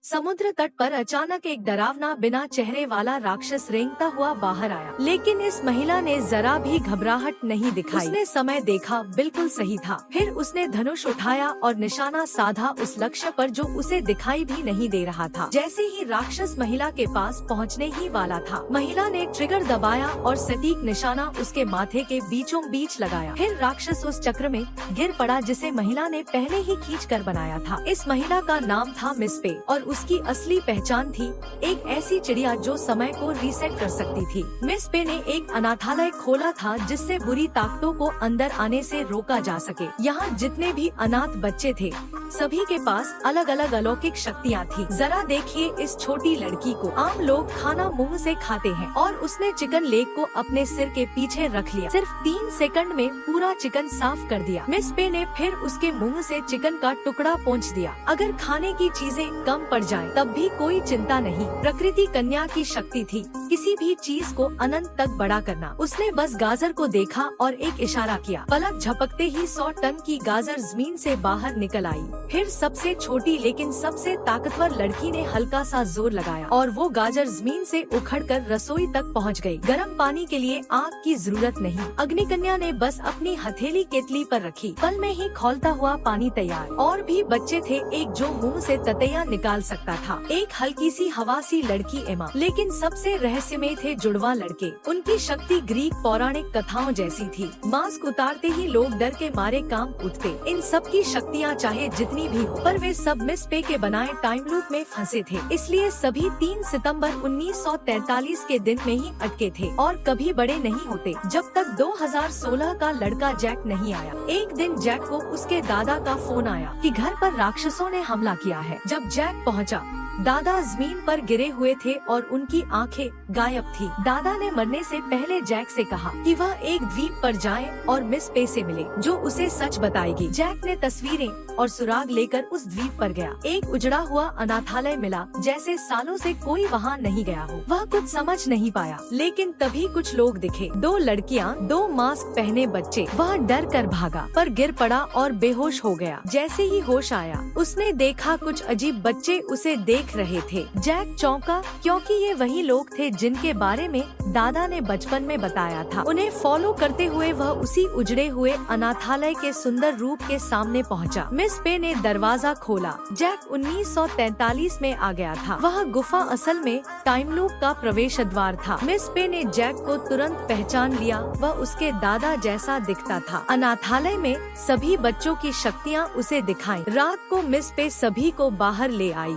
समुद्र तट पर अचानक एक डरावना बिना चेहरे वाला राक्षस रेंगता हुआ बाहर आया, लेकिन इस महिला ने जरा भी घबराहट नहीं दिखाई। उसने समय देखा, बिल्कुल सही था। फिर उसने धनुष उठाया और निशाना साधा उस लक्ष्य पर जो उसे दिखाई भी नहीं दे रहा था। जैसे ही राक्षस महिला के पास पहुंचने ही वाला था, महिला ने ट्रिगर दबाया और सटीक निशाना उसके माथे के बीचों बीच लगाया। फिर राक्षस उस चक्र में गिर पड़ा जिसे महिला ने पहले ही खींच कर बनाया था। इस महिला का नाम था मिसपे और उसकी असली पहचान थी एक ऐसी चिड़िया जो समय को रीसेट कर सकती थी। मिसपे ने एक अनाथालय खोला था जिससे बुरी ताकतों को अंदर आने से रोका जा सके। यहाँ जितने भी अनाथ बच्चे थे, सभी के पास अलग अलग अलौकिक शक्तियाँ थी। जरा देखिए इस छोटी लड़की को। आम लोग खाना मुंह से खाते हैं और उसने चिकन लेग को अपने सिर के पीछे रख लिया। सिर्फ 3 सेकंड में पूरा चिकन साफ कर दिया। मिसपे ने फिर उसके मुंह से चिकन का टुकड़ा पोंछ दिया। अगर खाने की चीजें कम पड़ जाएं, तब भी कोई चिंता नहीं। प्रकृति कन्या की शक्ति थी किसी भी चीज को अनंत तक बड़ा करना। उसने बस गाजर को देखा और एक इशारा किया। पलक झपकते ही 100 टन की गाजर जमीन से बाहर निकल आई। फिर सबसे छोटी लेकिन सबसे ताकतवर लड़की ने हल्का सा जोर लगाया और वो गाजर जमीन से उखड़कर रसोई तक पहुंच गई। गर्म पानी के लिए आग की जरूरत नहीं। अग्निकन्या ने बस अपनी हथेली केतली पर रखी, पल में ही खौलता हुआ पानी तैयार। और भी बच्चे थे, एक जो मुंह से ततैया निकाल सकता था, एक हल्की सी हवा सी लड़की एमा, लेकिन सबसे रहस्यमय थे जुड़वा लड़के। उनकी शक्ति ग्रीक पौराणिक कथाओं जैसी थी। मास्क उतारते ही लोग डर के मारे कांप उठते। इन सब की शक्तियाँ चाहे जितनी भी हो, पर वे सब मिसपे के बनाए टाइम लूप में फंसे थे। इसलिए सभी 3 सितंबर 1943 के दिन में ही अटके थे और कभी बड़े नहीं होते जब तक 2016 का लड़का जैक नहीं आया। एक दिन जैक को उसके दादा का फोन आया कि घर पर राक्षसों ने हमला किया है। जब जैक पहुंचा, दादा जमीन पर गिरे हुए थे और उनकी आंखें गायब थी। दादा ने मरने से पहले जैक से कहा कि वह एक द्वीप पर जाए और मिसपे से मिले, जो उसे सच बताएगी। जैक ने तस्वीरें और सुराग लेकर उस द्वीप पर गया। एक उजड़ा हुआ अनाथालय मिला, जैसे सालों से कोई वहाँ नहीं गया हो। वह कुछ समझ नहीं पाया, लेकिन तभी कुछ लोग दिखे। 2 लड़कियाँ, 2 मास्क पहने बच्चे। वह डर कर भागा पर गिर पड़ा और बेहोश हो गया। जैसे ही होश आया, उसने देखा कुछ अजीब बच्चे उसे देख रहे थे। जैक चौंका क्योंकि ये वही लोग थे जिनके बारे में दादा ने बचपन में बताया था। उन्हें फॉलो करते हुए वह उसी उजड़े हुए अनाथालय के सुंदर रूप के सामने पहुंचा। मिसपे ने दरवाजा खोला। जैक 1943 में आ गया था। वह गुफा असल में टाइम लूप का प्रवेश द्वार था। मिसपे ने जैक को तुरंत पहचान लिया। वह उसके दादा जैसा दिखता था। अनाथालय में सभी बच्चों की शक्तियाँ उसे दिखाई। रात को मिसपे सभी को बाहर ले आई।